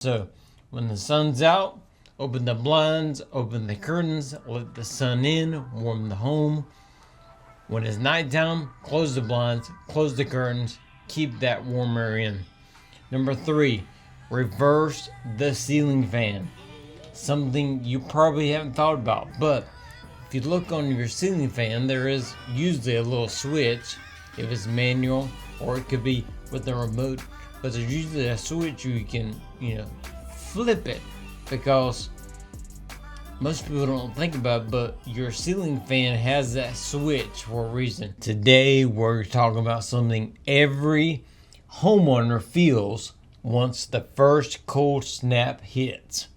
So when the sun's out, open the blinds, open the curtains, let the sun in, warm the home. When it's nighttime, close the blinds, close the curtains, keep that warm air in. Number 3, reverse the ceiling fan. Something you probably haven't thought about, but if you look on your ceiling fan, there is usually a little switch, if it's manual, or it could be with the remote, but there's usually a switch you can, flip it, because most people don't think about it, but your ceiling fan has that switch for a reason. Today, we're talking about something every homeowner feels once the first cold snap hits.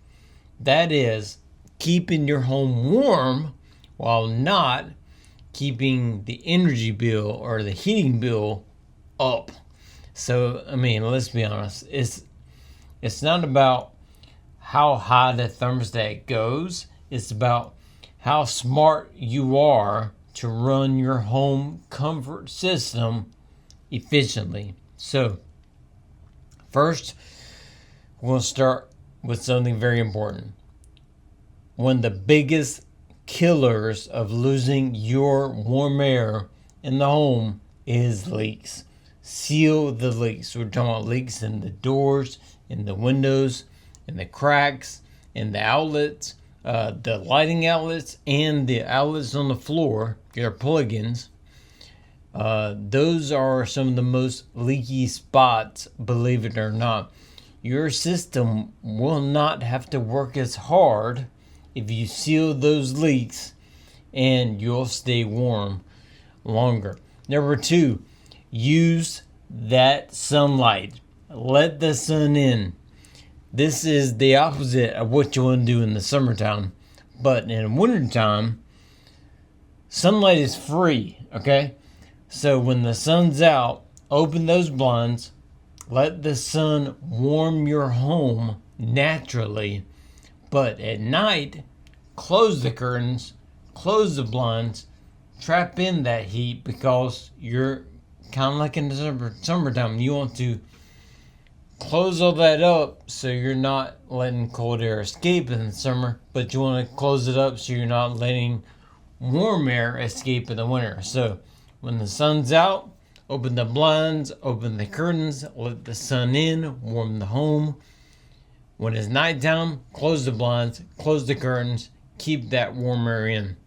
That is keeping your home warm while not keeping the energy bill or the heating bill up. So, let's be honest. It's not about how high the thermostat goes. It's about how smart you are to run your home comfort system efficiently. So, first, we're going to start with something very important. One of the biggest killers of losing your warm air in the home is leaks. Seal the leaks. We're talking about leaks in the doors, in the windows, in the cracks, in the outlets, the lighting outlets, and the outlets on the floor, your plugins. Those are some of the most leaky spots, believe it or not. Your system will not have to work as hard if you seal those leaks, and you'll stay warm longer. Number 2, use that sunlight. Let the sun in. This is the opposite of what you want to do in the summertime. But in wintertime, sunlight is free, okay? So when the sun's out, open those blinds. Let the sun warm your home naturally. But at night, close the curtains, close the blinds, trap in that heat, because you're kind of like in the summertime. You want to close all that up so you're not letting cold air escape in the summer, but you want to close it up so you're not letting warm air escape in the winter. So when the sun's out, open the blinds, open the curtains, let the sun in, warm the home. When it's nighttime, close the blinds, close the curtains, keep that warm air in.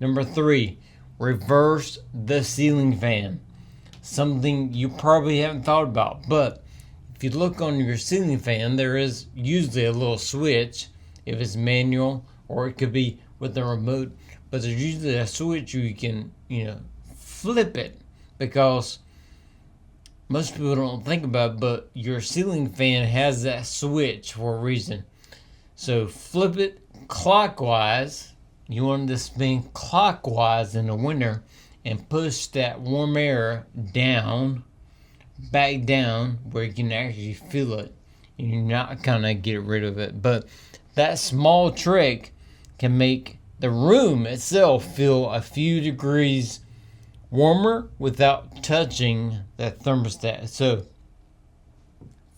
Number 3, reverse the ceiling fan. Something you probably haven't thought about, but if you look on your ceiling fan, there is usually a little switch, if it's manual, or it could be with the remote, but there's usually a switch you can, flip it, because most people don't think about it, but your ceiling fan has that switch for a reason. So flip it clockwise. You want to spin clockwise in the winter and push that warm air back down where you can actually feel it. And you're not kind of get rid of it. But that small trick can make the room itself feel a few degrees warmer without touching that thermostat. So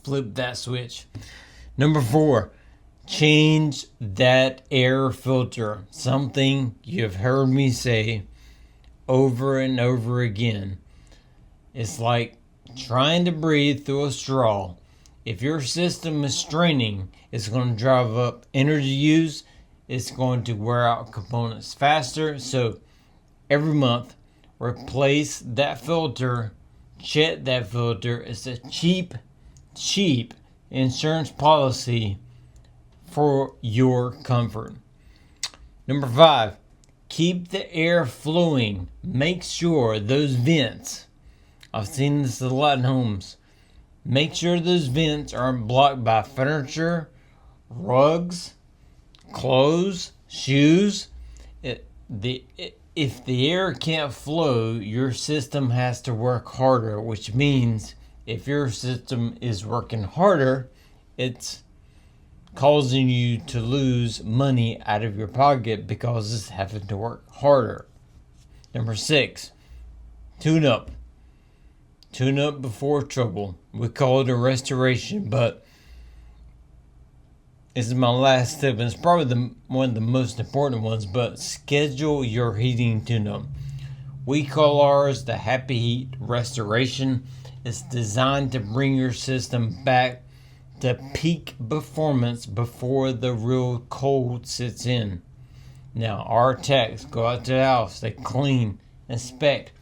flip that switch. Number 4, change that air filter. Something you've heard me say over and over again. It's like trying to breathe through a straw. If your system is straining, it's going to drive up energy use. It's going to wear out components faster. So every month, replace that filter, check that filter. It's a cheap insurance policy for your comfort. Number 5, keep the air flowing. Make sure those vents, I've seen this a lot in homes, make sure those vents aren't blocked by furniture, rugs, clothes, shoes. If the air can't flow, your system has to work harder, which means if your system is working harder, it's causing you to lose money out of your pocket because it's having to work harder. Number 6, tune up. Tune up before trouble. We call it a restoration, but This is my last tip, and it's probably one of the most important ones, but schedule your heating tune-up. We call ours the Happy Heat Restoration. It's designed to bring your system back to peak performance before the real cold sets in. Now, our techs go out to the house, they clean, inspect,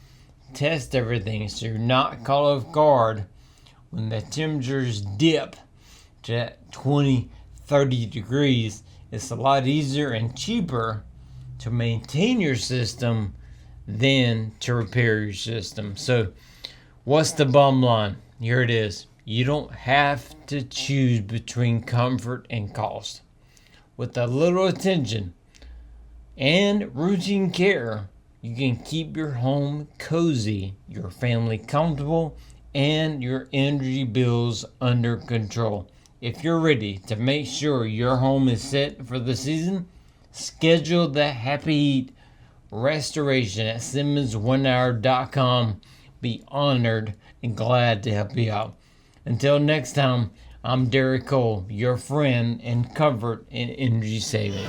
test everything so you're not caught off guard when the temperatures dip to 20, 30 degrees. It's a lot easier and cheaper to maintain your system than to repair your system. So, what's the bottom line? Here it is. You don't have to choose between comfort and cost. With a little attention and routine care, you can keep your home cozy, your family comfortable, and your energy bills under control. If you're ready to make sure your home is set for the season, schedule the Happy Heat Restoration at Simmons1hour.com. Be honored and glad to help you out. Until next time, I'm Derek Cole, your friend in comfort and energy savings.